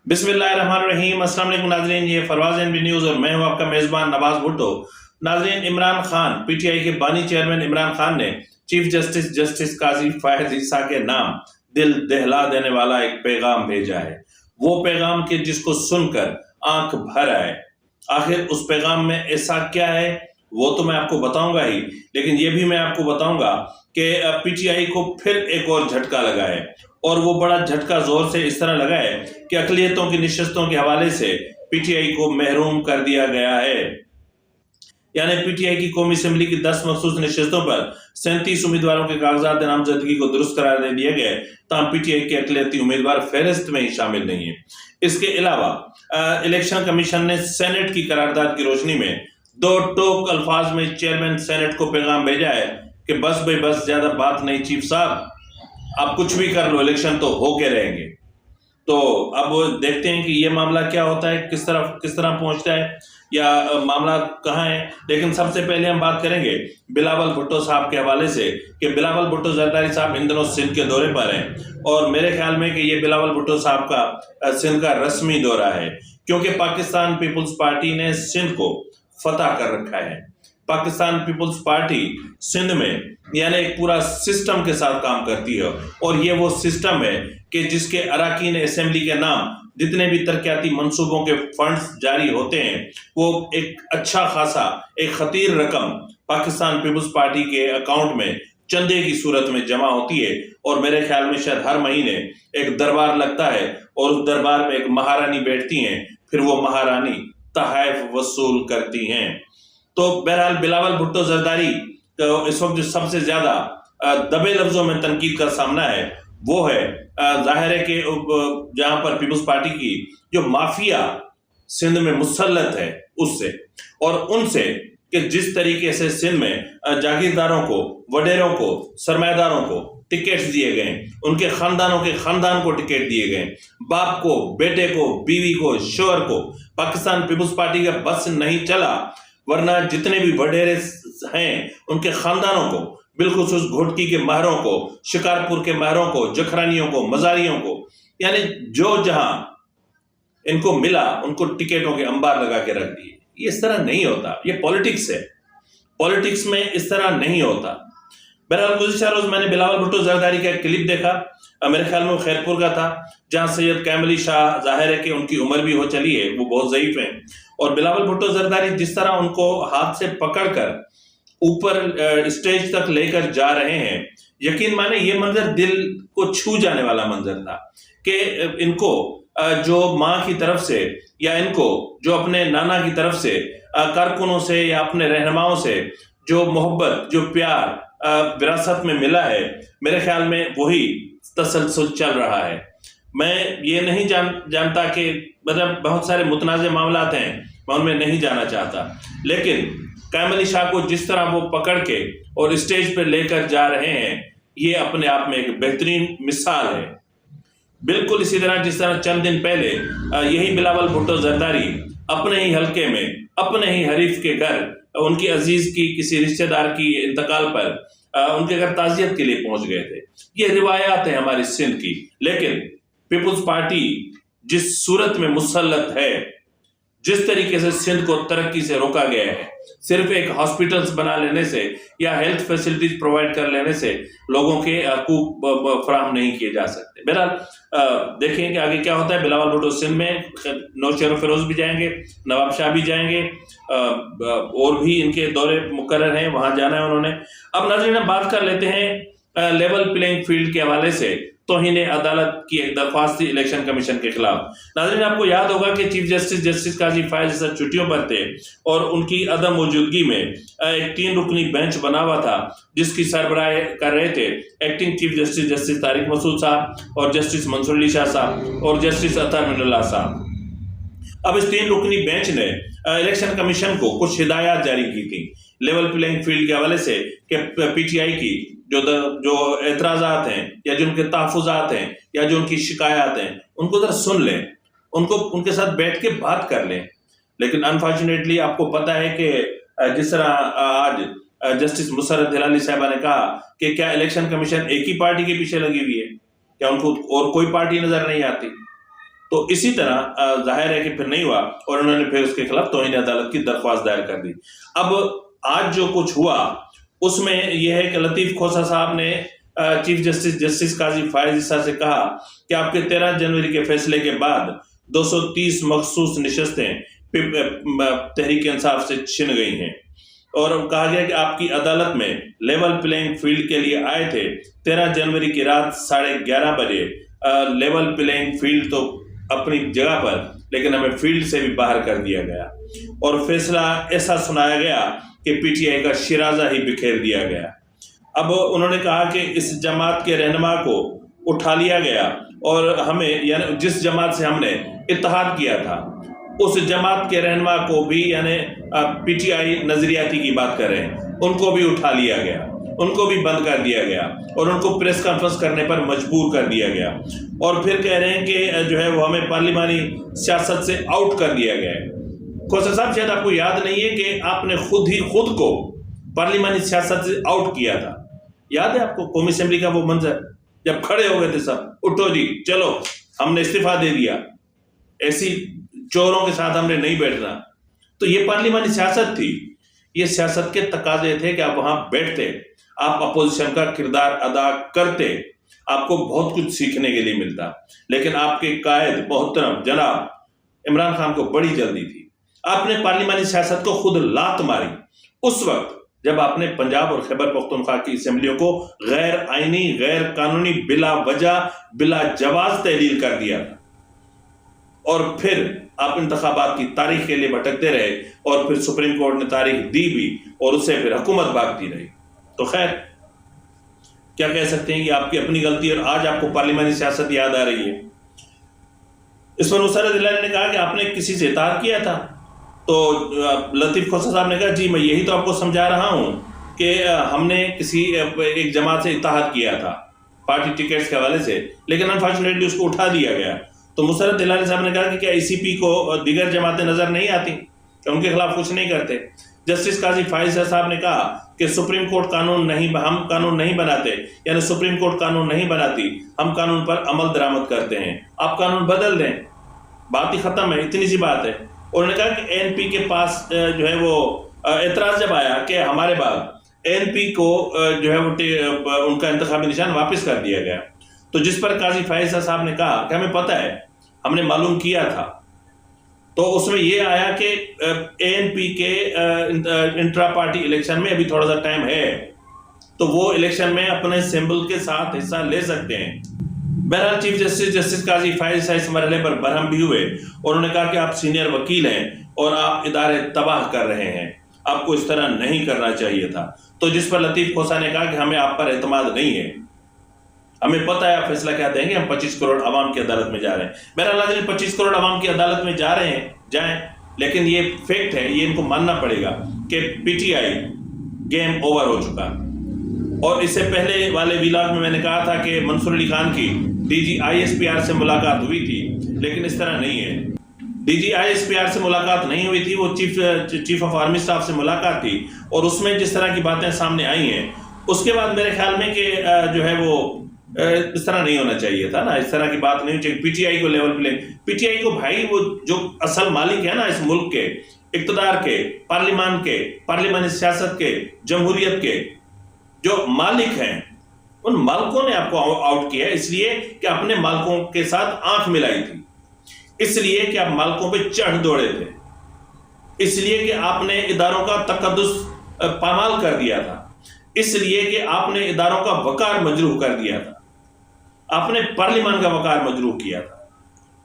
بسم اللہ الرحمن الرحیم۔ السلام علیکم ناظرین، یہ فروز این بی نیوز اور میں ہوں آپ کا میزبان نواز بھٹو۔ ناظرین، عمران خان پی ٹی آئی کے بانی چیئرمین عمران خان نے چیف جسٹس قاضی فاہد عیسیٰ کے نام دل دہلا دینے والا ایک پیغام بھیجا ہے۔ وہ پیغام کہ جس کو سن کر آنکھ بھر آئے۔ آخر اس پیغام میں ایسا کیا ہے وہ تو میں آپ کو بتاؤں گا ہی، لیکن یہ بھی میں آپ کو بتاؤں گا کہ پی ٹی آئی کو پھر ایک اور جھٹکا لگا ہے، اور وہ بڑا جھٹکا زور سے اس طرح لگا ہے کہ اقلیتوں کی نشستوں کے حوالے سے پی ٹی آئی کو محروم کر دیا گیا ہے۔ یعنی پی ٹی آئی کی قومی اسمبلی کی 10 مخصوص نشستوں پر 37 امیدواروں کے کاغذات نامزدگی کو درست قرار دے دیے گئے، تاہم پی ٹی آئی کے اقلیتی امیدوار فہرست میں ہی شامل نہیں ہیں۔ اس کے علاوہ الیکشن کمیشن نے سینٹ کی قرارداد کی روشنی میں 2 ٹوک الفاظ میں چیئرمین سینٹ کو پیغام بھیجا ہے کہ بس بھائی بس، زیادہ بات نہیں چیف صاحب، آپ کچھ بھی کر لو، الیکشن تو ہو کے رہیں گے۔ تو اب دیکھتے ہیں کہ یہ معاملہ کیا ہوتا ہے، کس طرح پہنچتا ہے، یا معاملہ کہاں ہے۔ لیکن سب سے پہلے ہم بات کریں گے بلاول بھٹو صاحب کے حوالے سے کہ بلاول بھٹو زرداری صاحب ان دنوں سندھ کے دورے پر ہیں، اور میرے خیال میں کہ یہ بلاول بھٹو صاحب کا سندھ کا رسمی دورہ ہے، کیونکہ پاکستان پیپلز پارٹی نے سندھ کو فتح کر رکھا ہے۔ پاکستان پیپلز پارٹی سندھ میں یعنی ایک پورا سسٹم کے ساتھ کام کرتی ہے، اور یہ وہ سسٹم ہے کہ جس کے اراکین اسمبلی کے نام جتنے بھی ترقیاتی منصوبوں کے فنڈز جاری ہوتے ہیں، وہ ایک اچھا خاصا ایک خطیر رقم پاکستان پیپلز پارٹی کے اکاؤنٹ میں چندے کی صورت میں جمع ہوتی ہے، اور میرے خیال میں شاید ہر مہینے ایک دربار لگتا ہے، اور اس دربار میں ایک مہارانی بیٹھتی ہیں، پھر وہ مہارانی تحائف وصول کرتی ہیں۔ تو بہرحال بلاول بھٹو زرداری اس وقت جو سب سے زیادہ دبے لفظوں میں تنقید کا سامنا ہے وہ ہے، ظاہر ہے کہ جہاں پر پیپلز پارٹی کی جو مافیا سندھ میں مسلط ہے اس سے، اور ان سے کہ جس طریقے سے سندھ میں جاگیرداروں کو، وڈیروں کو، سرمایہ داروں کو ٹکٹس دیے گئے، ان کے خاندانوں کے خاندان کو ٹکٹ دیے گئے، باپ کو، بیٹے کو، بیوی کو، شوہر کو، پاکستان پیپلز پارٹی کا بس نہیں چلا، ورنہ جتنے بھی وڈیرے ہیں ان کے خاندانوں کو، بالخصوص گھوٹکی کے مہروں کو، شکارپور کے مہروں کو، جکھرانیوں کو، مزاریوں کو، یعنی جو جہاں ان کو ملا ان کو ٹکٹوں کے انبار لگا کے رکھ دیے۔ یہ اس طرح نہیں ہوتا، یہ پولیٹکس ہے، پولیٹکس میں اس طرح نہیں ہوتا۔ بہرحال گزشتہ روز میں نے بلاول بھٹو زرداری کا ایک کلپ دیکھا، میرے خیال میں وہ خیرپور کا تھا، جہاں سید کیمل علی شاہ، ظاہر ہے کہ ان کی عمر بھی ہو چلی ہے، وہ بہت ضعیف ہیں، اور بلاول بھٹو زرداری جس طرح ان کو ہاتھ سے پکڑ کر اوپر اسٹیج تک لے کر جا رہے ہیں، یقین مانے یہ منظر دل کو چھو جانے والا منظر تھا کہ ان کو جو ماں کی طرف سے، یا ان کو جو اپنے نانا کی طرف سے، کارکنوں سے یا اپنے رہنماؤں سے جو محبت، جو پیار وراثت میں ملا ہے، میرے خیال میں وہی تسلسل چل رہا ہے۔ میں یہ نہیں جانتا کہ مطلب بہت سارے متنازع معاملات ہیں، میں ان میں نہیں جانا چاہتا، لیکن کیمل علی شاہ کو جس طرح وہ پکڑ کے اور اسٹیج پہ لے کر جا رہے ہیں، یہ اپنے آپ میں ایک بہترین مثال ہے۔ بالکل اسی طرح جس طرح چند دن پہلے یہی بلاول بھٹو زرداری اپنے ہی حلقے میں، اپنے ہی حریف کے گھر، ان کی عزیز کی کسی رشتہ دار کی انتقال پر ان کے گھر تعزیت کے لیے پہنچ گئے تھے۔ یہ روایات ہیں ہماری سندھ کی، لیکن پیپلز پارٹی جس صورت میں مسلط ہے، جس طریقے سے سندھ کو ترقی سے روکا گیا ہے، صرف ایک ہاسپٹلز بنا لینے سے یا ہیلتھ فیسلٹیز پرووائڈ کر لینے سے لوگوں کے حقوق فراہم نہیں کیے جا سکتے۔ بہرحال دیکھیں کہ آگے کیا ہوتا ہے۔ بلاول بھٹو سندھ میں نوشہر و فیروز بھی جائیں گے، نواب شاہ بھی جائیں گے، اور بھی ان کے دورے مقرر ہیں، وہاں جانا ہے انہوں نے۔ اب ناظرین بات کر لیتے ہیں لیول پلینگ فیلڈ کے حوالے سے توہین عدالت کی ایک درخواست تھی الیکشن کمیشن کے خلاف۔ ناظرین آپ کو یاد ہوگا کہ چیف جسٹس قاضی فاہد عیسیٰ چھٹیوں پر تھے، اور ان کی عدم موجودگی میں ایک 3 رکنی بینچ بنا ہوا تھا، جس کی سربراہی کر رہے تھے ایکٹنگ چیف جسٹس طارق مسعود صاحب، اور جسٹس منصور علی شاہ صاحب، اور جسٹس عطا من اللہ صاحب۔ اب اس 3 رکنی بینچ نے الیکشن کمیشن کو کچھ ہدایات جاری کی تھیں لیول پلینگ فیلڈ کے حوالے سے، کہ پی ٹی آئی کی جو اعتراضات ہیں، یا جو ان کے تحفظات ہیں، یا جو ان کی شکایات ہیں، ان کو ذرا سن لیں، ان کے ساتھ بیٹھ کے بات کر لیں۔ لیکن انفارچونیٹلی آپ کو پتا ہے کہ جس طرح آج جسٹس مسرت ہلالی صاحبہ نے کہا کہ کیا الیکشن کمیشن ایک ہی پارٹی کے پیچھے لگی ہوئی ہے، کیا ان کو اور کوئی پارٹی نظر نہیں آتی؟ تو اسی طرح ظاہر ہے کہ پھر نہیں ہوا اور انہوں نے پھر اس کے خلاف توہین عدالت کی درخواست دائر کر دی۔ اب آج جو کچھ ہوا اس میں یہ ہے کہ لطیف کھوسہ صاحب نے چیف جسٹس قاضی فائز عیسیٰ سے کہا کہ آپ کے 13 جنوری کے فیصلے کے بعد 230 مخصوص نشستیں تحریک انصاف سے چھن گئی ہیں، اور کہا گیا کہ آپ کی عدالت میں لیول پلینگ فیلڈ کے لیے آئے تھے 13 جنوری کی رات 11:30 بجے۔ لیول پلینگ فیلڈ تو اپنی جگہ پر، لیکن ہمیں فیلڈ سے بھی باہر کر دیا گیا، اور فیصلہ ایسا سنایا گیا کہ پی ٹی آئی کا شیرازہ ہی بکھیر دیا گیا۔ اب انہوں نے کہا کہ اس جماعت کے رہنما کو اٹھا لیا گیا، اور ہمیں یعنی جس جماعت سے ہم نے اتحاد کیا تھا اس جماعت کے رہنما کو بھی، یعنی پی ٹی آئی نظریاتی کی بات کر رہے ہیں، ان کو بھی اٹھا لیا گیا، ان کو بھی بند کر دیا گیا، اور ان کو پریس کانفرنس کرنے پر مجبور کر دیا گیا، اور پھر کہہ رہے ہیں کہ جو ہے وہ ہمیں پارلیمانی سیاست سے آؤٹ کر دیا گیا ہے۔ کھوسہ صاحب شاید آپ کو یاد نہیں ہے کہ آپ نے خود کو پارلیمانی سیاست سے آؤٹ کیا تھا، یاد ہے آپ کو قومی اسمبلی کا وہ منظر جب کھڑے ہو گئے تھے سب، اٹھو جی چلو ہم نے استعفیٰ دے دیا، ایسی چوروں کے ساتھ ہم نے نہیں بیٹھنا۔ تو یہ پارلیمانی سیاست تھی، یہ سیاست کے تقاضے تھے کہ آپ وہاں بیٹھتے، آپ اپوزیشن کا کردار ادا کرتے، آپ کو بہت کچھ سیکھنے کے لیے ملتا، لیکن آپ کے قائد محترم جناب عمران خان کو بڑی جلدی تھی۔ آپ نے پارلیمانی سیاست کو خود لات ماری اس وقت جب آپ نے پنجاب اور خیبر پختونخوا کی اسمبلیوں کو غیر آئینی، غیر قانونی، بلا وجہ، بلا جواز تحلیل کر دیا تھا، اور پھر آپ انتخابات کی تاریخ کے لیے بھٹکتے رہے، اور پھر سپریم کورٹ نے تاریخ دی بھی، اور اس سے پھر حکومت بھاگتی رہی۔ تو خیر کیا کہہ سکتے ہیں کہ آپ کی اپنی غلطی، اور آج آپ کو پارلیمانی سیاست یاد آ رہی ہے۔ اس پر نصرت اللہ نے کہا کہ آپ نے کسی سے اتحاد کیا تھا، تو لطیف کھوسہ صاحب نے کہا جی میں یہی تو آپ کو سمجھا رہا ہوں کہ ہم نے کسی ایک جماعت سے اتحاد کیا تھا پارٹی ٹکٹس کے حوالے سے، لیکن انفارچونیٹلی اس کو اٹھا دیا گیا۔ تو مسرت اللہ صاحب نے کہا کہ کیا ای سی پی کو دیگر جماعتیں نظر نہیں آتی کہ ان کے خلاف کچھ نہیں کرتے؟ جسٹس قاضی فائز صاحب نے کہا کہ سپریم کورٹ قانون نہیں، ہم قانون نہیں بناتے، یعنی سپریم کورٹ قانون نہیں بناتی، ہم قانون پر عمل درآمد کرتے ہیں، آپ قانون بدل دیں، بات ہی ختم ہے، اتنی سی بات ہے۔ انہوں نے کہا کہ اے این پی کے پاس جو ہے وہ اعتراض جب آیا کہ ہمارے بعد اے این پی کو جو ہے وہ ان کا انتخابی نشان واپس کر دیا گیا، تو جس پر قاضی فائز صاحب نے کہا کہ ہمیں پتہ ہے، ہم نے معلوم کیا تھا، تو اس میں یہ آیا کہ اے این پی کے انٹرا پارٹی الیکشن میں ابھی تھوڑا سا ٹائم ہے، تو وہ الیکشن میں اپنے سمبل کے ساتھ حصہ لے سکتے ہیں۔ بہرحال چیف جسٹس قاضی فائز اس مرحلے پر برہم بھی ہوئے، اور انہوں نے کہا کہ آپ سینئر وکیل ہیں اور آپ ادارے تباہ کر رہے ہیں، آپ کو اس طرح نہیں کرنا چاہیے تھا۔ تو جس پر لطیف کھوسہ نے کہا کہ ہمیں آپ پر اعتماد نہیں ہے، ہمیں پتہ ہے آپ فیصلہ کیا دیں گے، ہم 25 کروڑ عوام کی عدالت میں جا رہے ہیں۔ بہرحال ناظرین 25 کروڑ عوام کی عدالت میں جا رہے ہیں، جائیں، لیکن یہ فیکٹ ہے، یہ ان کو ماننا پڑے گا کہ پی ٹی آئی گیم اوور ہو چکا۔ اور اس سے پہلے والے ویلاگ میں نے کہا تھا کہ منصور علی خان کی D G I S P R سے ملاقات ہوئی تھی، لیکن اس طرح نہیں ہے، D G I S P R سے ملاقات نہیں ہوئی تھی، وہ چیف آف آرمی اسٹاف سے ملاقات تھی، اور اس میں جس طرح کی باتیں سامنے آئی ہیں، اس کے بعد میرے خیال میں کہ جو ہے وہ اس طرح نہیں ہونا چاہیے تھا نا، اس طرح کی بات نہیں ہوئی چاہیے۔ پی ٹی آئی کو لیول پلے، پی ٹی آئی کو بھائی وہ جو اصل مالک ہے نا اس ملک کے، اقتدار کے، پارلیمان کے، پارلیمانی سیاست کے، جمہوریت کے جو مالک ہیں، ان مالکوں نے آپ کو آؤٹ کیا ہے، اس لیے کہ اپنے مالکوں کے ساتھ آنکھ ملائی تھی، اس لیے کہ آپ مالکوں پہ چڑھ دوڑے تھے، اس لیے کہ آپ نے اداروں کا تقدس پامال کر دیا تھا، اس لیے کہ آپ نے اداروں کا وقار مجروح کر دیا تھا، آپ نے پارلیمان کا وقار مجروح کیا تھا،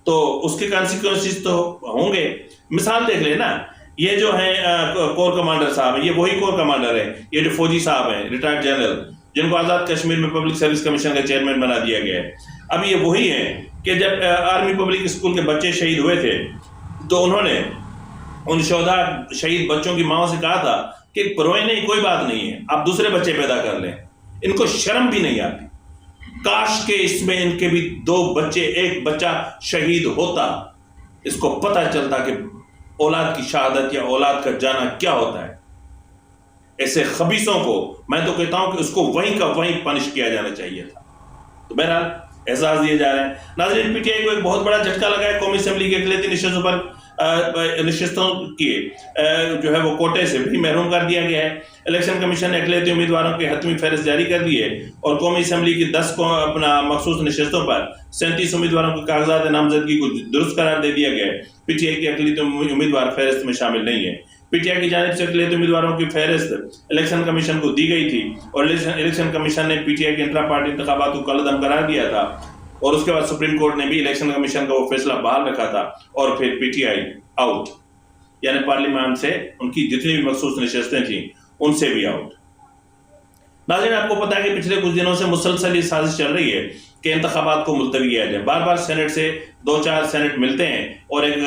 تو اس کے کانسیکوینسز تو ہوں گے۔ مثال دیکھ لیں نا، یہ جو ہیں کور کمانڈر صاحب ہیں، یہ وہی کور کمانڈر ہیں، یہ جو فوجی صاحب ہیں ریٹائرڈ جنرل، جن کو آزاد کشمیر میں پبلک سروس کمیشن کا چیئرمین بنا دیا گیا ہے۔ اب یہ وہی ہیں کہ جب آرمی پبلک اسکول کے بچے شہید ہوئے تھے تو انہوں نے ان شہداء شہید بچوں کی ماؤں سے کہا تھا کہ روئیں نہیں، کوئی بات نہیں ہے، آپ دوسرے بچے پیدا کر لیں۔ ان کو شرم بھی نہیں آتی، کاش کہ اس میں ان کے بھی 2 بچے، ایک بچہ شہید ہوتا، اس کو پتہ چلتا کہ اولاد کی شہادت یا اولاد کا جانا کیا ہوتا ہے۔ ایسے خبیثوں کو میں تو کہتا ہوں کہ اس کو وہیں کا وہیں پنش کیا جانا چاہیے تھا۔ تو بہرحال احساس دیے جا رہے ہیں۔ ناظرین، پی ٹی آئی کو ایک بہت بڑا جھٹکا لگا ہے، قومی اسمبلی کی اقلیتی نشستوں کی جو ہے وہ کوٹے سے بھی محروم کر دیا گیا ہے۔ الیکشن کمیشن نے اقلیتی امیدواروں کی حتمی فہرست جاری کر دی ہے اور قومی اسمبلی کی 10 کو اپنا مخصوص نشستوں پر 37 امیدواروں کے کاغذات نامزدگی کو درست قرار دے دیا گیا ہے۔ پی ٹی آئی کے اقلیتی امیدوار فہرست میں شامل نہیں ہے۔ پی ٹی آئی کی جانب سے اقلیتی امیدواروں کی فہرست الیکشن کمیشن کو دی گئی تھی اور الیکشن کمیشن نے پی ٹی آئی کے انٹرا پارٹی انتخابات کو کالعدم قرار دیا تھا اور اس کے بعد سپریم کورٹ نے بھی الیکشن کمیشن کا وہ فیصلہ بحال رکھا تھا اور پھر پی ٹی آئی آؤٹ، یعنی پارلیمان سے ان کی جتنی بھی مخصوص نشستیں تھیں ان سے بھی آؤٹ۔ ناظرین، آپ کو پتا ہے کہ پچھلے کچھ دنوں سے مسلسل یہ سازش چل رہی ہے کہ انتخابات کو ملتوی کیا جائے۔ بار بار سینٹ سے 2-4 سینٹ ملتے ہیں اور ایک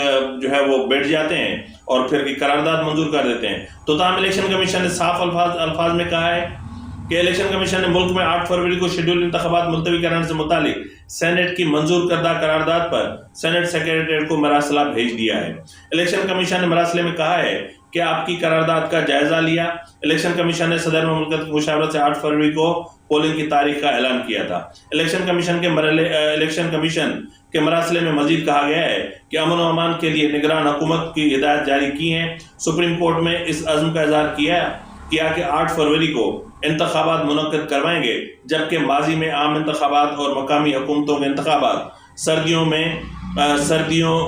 جو ہے وہ بیٹھ جاتے ہیں اور پھر قرارداد منظور کر دیتے ہیں۔ تو تاہم الیکشن کمیشن نے صاف الفاظ میں کہا ہے کہ الیکشن کمیشن نے ملک میں 8 فروری کو شیڈول انتخابات ملتوی کرانے سے متعلق سینٹ کی منظور کردہ قرارداد پر سینٹ سیکریٹریٹ کو مراسلہ بھیج دیا ہے۔ الیکشن کمیشن نے مراسلے میں کہا ہے کہ آپ کی قرارداد کا جائزہ لیا۔ الیکشن کمیشن نے صدر مملکت کی مشاورت سے 8 فروری کو پولنگ کی تاریخ کا اعلان کیا تھا۔ الیکشن کمیشن کے مراسلے میں مزید کہا گیا ہے کہ امن و امان کے لیے نگران حکومت کی ہدایت جاری کی ہیں۔ سپریم کورٹ میں اس عزم کا اظہار کیا کہ 8 فروری کو انتخابات منعقد کروائیں گے، جبکہ ماضی میں عام انتخابات اور مقامی حکومتوں کے انتخابات سردیوں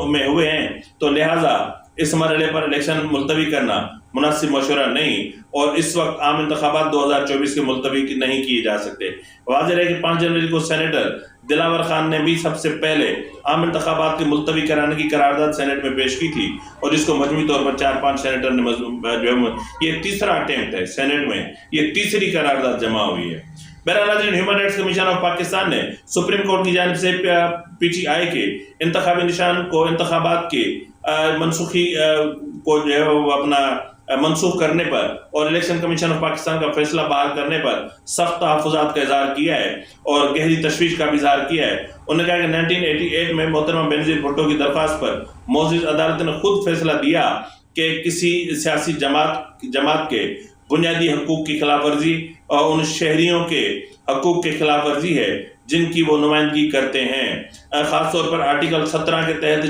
میں ہوئے ہیں، تو لہٰذا اس مرحلے پر الیکشن ملتوی کرنا مناسب مشورہ نہیں اور اس وقت عام انتخابات 2024 کے ملتوی نہیں کیے جا سکتے۔ واضح ہے کہ 5 جنوری کو سینیٹر دلاور خان نے بھی سب سے پہلے عام انتخابات کے ملتوی کرانے کی قرارداد سینٹ میں پیش کی تھی اور جس کو مجموعی طور پر 4-5 سینیٹر نے یہ تیسرا اٹیمپٹ ہے سینٹ میں، یہ تیسری قرارداد جمع ہوئی ہے۔ بہرحال human rights commission of Pakistan نے سپریم کورٹ کی جانب سے پی ٹی آئی کے انتخابی نشان کو انتخابات کے منسوخی کو جو ہے وہ اپنا منسوخ کرنے پر اور الیکشن کمیشن آف پاکستان کا فیصلہ بحال کرنے پر سخت تحفظات کا اظہار کیا ہے اور گہری تشویش کا بھی اظہار کیا ہے۔ انہوں نے کہا کہ 1988 میں محترمہ بینظیر بھٹو کی درخواست پر معزز عدالت نے خود فیصلہ دیا کہ کسی سیاسی جماعت کے بنیادی حقوق کی خلاف ورزی اور ان شہریوں کے حقوق کے خلاف ورزی ہے جن کی وہ نمائندگی کرتے ہیں، خاص طور پر آرٹیکل 17 کے تحت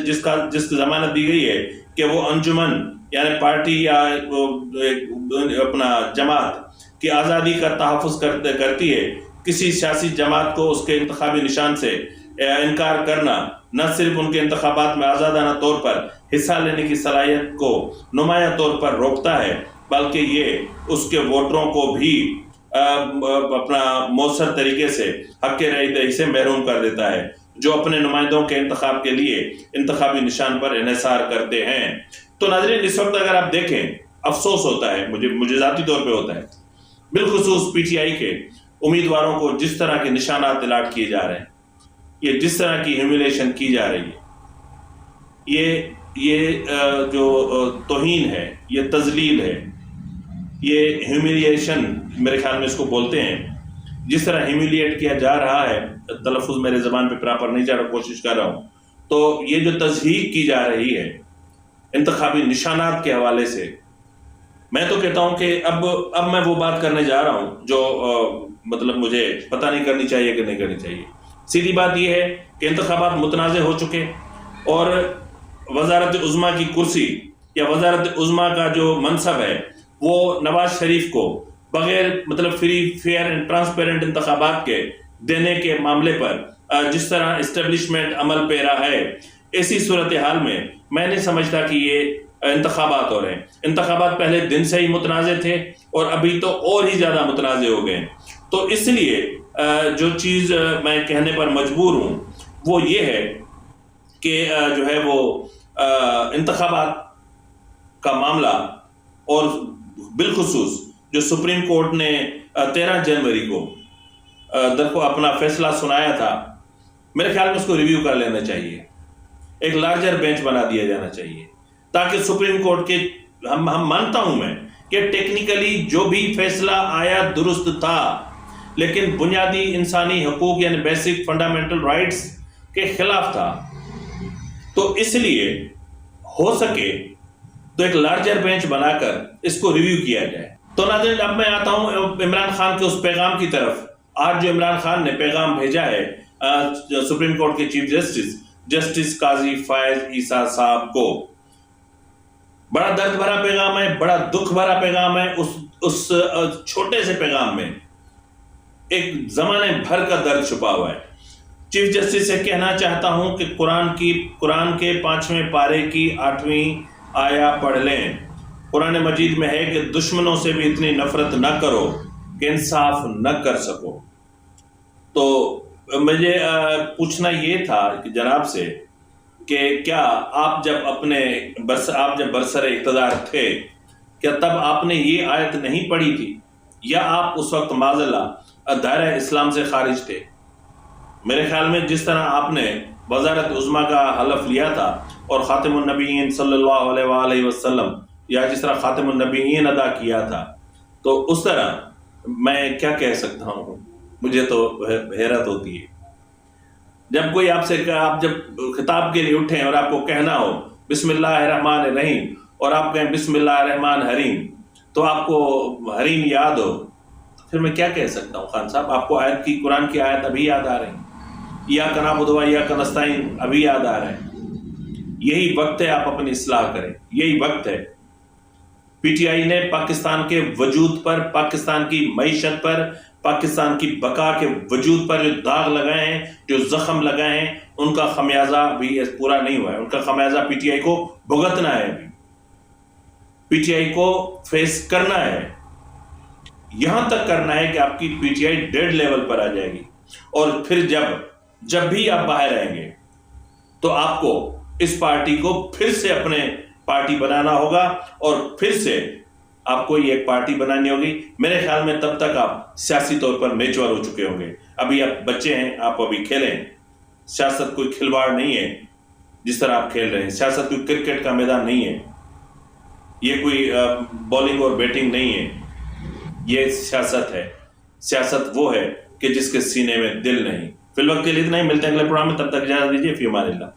جس کی ضمانت دی گئی ہے کہ وہ انجمن یعنی پارٹی یا اپنا جماعت کی آزادی کا تحفظ کرتی ہے۔ کسی سیاسی جماعت کو اس کے انتخابی نشان سے انکار کرنا نہ صرف ان کے انتخابات میں آزادانہ طور پر حصہ لینے کی صلاحیت کو نمایاں طور پر روکتا ہے، بلکہ یہ اس کے ووٹروں کو بھی اپنا مؤثر طریقے سے حق رائے دہی سے محروم کر دیتا ہے، جو اپنے نمائندوں کے انتخاب کے لیے انتخابی نشان پر انحصار کرتے ہیں۔ تو ناظرین، اس وقت اگر آپ دیکھیں افسوس ہوتا ہے، مجھے ذاتی طور پہ ہوتا ہے، بالخصوص پی ٹی آئی کے امیدواروں کو جس طرح کے نشانات الاٹ کیے جا رہے ہیں، یہ جس طرح کی ہیوملیشن کی جا رہی ہے، یہ جو توہین ہے، یہ تذلیل ہے، یہ ہیوملیشن میرے خیال میں اس کو بولتے ہیں۔ جس طرح ہیوملیٹ کیا جا رہا ہے، تلفظ میرے زبان پہ پراپر نہیں جا رہا، کوشش کر رہا ہوں، تو یہ جو تضحیک کی جا رہی ہے انتخابی نشانات کے حوالے سے، میں تو کہتا ہوں کہ اب میں وہ بات کرنے جا رہا ہوں جو مطلب مجھے پتہ نہیں کرنی چاہیے کہ نہیں کرنی چاہیے۔ سیدھی بات یہ ہے کہ انتخابات متنازع ہو چکے اور وزارت عظمیٰ کی کرسی یا وزارت عظمیٰ کا جو منصب ہے وہ نواز شریف کو بغیر مطلب فری فیئر اینڈ ٹرانسپیرنٹ انتخابات کے دینے کے معاملے پر جس طرح اسٹیبلشمنٹ عمل پیرا ہے، ایسی صورتحال میں میں نہیں سمجھتا کہ یہ انتخابات ہو رہے ہیں۔ انتخابات پہلے دن سے ہی متنازع تھے اور ابھی تو اور ہی زیادہ متنازع ہو گئے ہیں۔ تو اس لیے جو چیز میں کہنے پر مجبور ہوں وہ یہ ہے کہ جو ہے وہ انتخابات کا معاملہ اور بالخصوص جو سپریم کورٹ نے 13 جنوری کو اپنا فیصلہ سنایا تھا، میرے خیال میں اس کو ریویو کر لینا چاہیے، ایک لارجر بینچ بنا دیا جانا چاہیے تاکہ سپریم کورٹ کے ہم مانتا ہوں میں کہ ٹیکنیکلی جو بھی فیصلہ آیا درست تھا، لیکن بنیادی انسانی حقوق یعنی بیسک فنڈامنٹل رائٹس کے خلاف تھا۔ تو اس لیے ہو سکے تو ایک لارجر بینچ بنا کر اس کو ریویو کیا جائے۔ تو ناظرین، اب میں آتا ہوں عمران خان کے اس پیغام کی طرف۔ آج جو عمران خان نے پیغام بھیجا ہے سپریم کورٹ کے چیف جسٹس قاضی فائز عیسیٰ صاحب کو. بڑا درد بھرا پیغام ہے, بڑا دکھ بھرا پیغام ہے. اس چھوٹے سے پیغام میں ایک زمانے بھر کا درد چھپا ہوا ہے. چیف جسٹس سے کہنا چاہتا ہوں کہ قرآن کے 5ویں پارے کی 8ویں آیا پڑھ لیں. قرآن مجید میں ہے کہ دشمنوں سے بھی اتنی نفرت نہ کرو کہ انصاف نہ کر سکو. تو مجھے پوچھنا یہ تھا کہ جناب سے کہ کیا آپ جب برسر اقتدار تھے, کیا تب آپ نے یہ آیت نہیں پڑھی تھی, یا آپ اس وقت معذلہ دائرہ اسلام سے خارج تھے؟ میرے خیال میں جس طرح آپ نے وزارت عظمیٰ کا حلف لیا تھا اور خاتم النبیین صلی اللہ علیہ وآلہ وسلم, یا جس طرح خاتم النبیین ادا کیا تھا, تو اس طرح میں کیا کہہ سکتا ہوں. مجھے تو حیرت ہوتی ہے جب کوئی آپ جب خطاب کے لیے اٹھیں اور آپ کو کہنا ہو بسم اللہ الرحمن الرحیم اور آپ کہیں بسم اللہ الرحمن الرحیم, تو آپ کو حریم یاد ہو, تو پھر میں کیا کہہ سکتا ہوں خان صاحب. آپ کو قرآن کی آیت ابھی یاد آ رہی, ایاک نعبد و ایاک نستعین ابھی یاد آ رہے ہیں. یہی وقت ہے آپ اپنی اصلاح کریں, یہی وقت ہے. پی ٹی آئی نے پاکستان کے وجود پر, پاکستان کی معیشت پر, پاکستان کی بقا کے وجود پر جو داغ لگائے ہیں, جو زخم لگائے ہیں, ان کا خمیازہ بھی پورا نہیں ہوا ہے. ان کا خمیازہ پی ٹی آئی کو بھگتنا ہے, ابھی پی ٹی آئی کو فیس کرنا ہے. یہاں تک کرنا ہے کہ آپ کی پی ٹی آئی ڈیڈ لیول پر آ جائے گی, اور پھر جب بھی آپ باہر آئیں گے تو آپ کو اس پارٹی کو پھر سے اپنے پارٹی بنانا ہوگا, اور پھر سے آپ کو یہ ایک پارٹی بنانی ہوگی. میرے خیال میں تب تک آپ سیاسی طور پر میچور ہو چکے ہوں گے. ابھی آپ بچے ہیں, آپ ابھی کھیلیں. سیاست کوئی کھلواڑ نہیں ہے جس طرح آپ کھیل رہے ہیں. سیاست کوئی کرکٹ کا میدان نہیں ہے, یہ کوئی بالنگ اور بیٹنگ نہیں ہے. یہ سیاست ہے. سیاست وہ ہے کہ جس کے سینے میں دل نہیں. فی الوقت کے لیے اتنا ہی, ملتے ہیں اگلے پروگرام میں. تب تک اجازت دیجیے. فی امان اللہ.